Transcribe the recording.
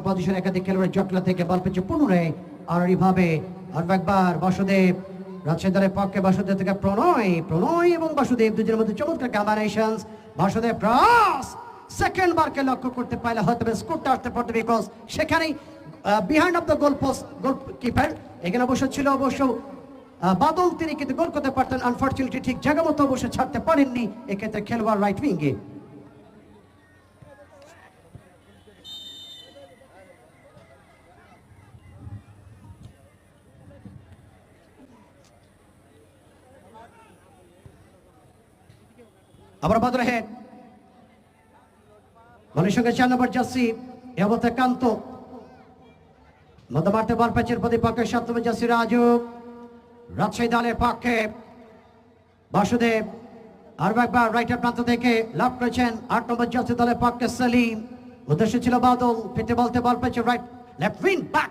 position একাধিক খেলোয়াড়ের জটলা থেকে বল পেয়েছে পুনরায় আর এইভাবে আরো একবার বাসুদেব রাজশাহী দলের পক্ষে বাসুদেব থেকে প্রণয় এবং বাসুদেব দুজনের মধ্যে চমৎকার কম্বিনেশনস বাসুদেব ক্রস সেকেন্ড বারকে লক্ষ্য করতে পারলে হয়তো স্কোরটা আসতে পারতো বিকজ সেখানেই behind of the goal post goalkeeper এখানে অবশ্য ছিল অবশ্য বাদল তিনি কিন্তু গোল করতে পারতেন আনফরচুনেটলি ঠিক জায়গা মতো অবশ্য ছাড়তে পারেননি এক্ষেত্রে খেলোয়াড় রাইট উইঙ্গে আবার বদর হেড বলের সঙ্গে 4 নম্বর জার্সি এ অবস্থায় কান্ত মধ্যমার্থে বল পেয়েছেন প্রতিপক্ষে 7 নম্বর জার্সি রাজু রাজশাহী দলের পক্ষে বাসুদেব আর একবার রাইটের প্রান্ত থেকে লাভ করেছেন 8 নম্বর জার্সি দলের পক্ষে সেলিম উদ্দেশ্য ছিল বাদল পেটে বলতে বল পেয়েছে রাইট লেফট উইং ব্যাক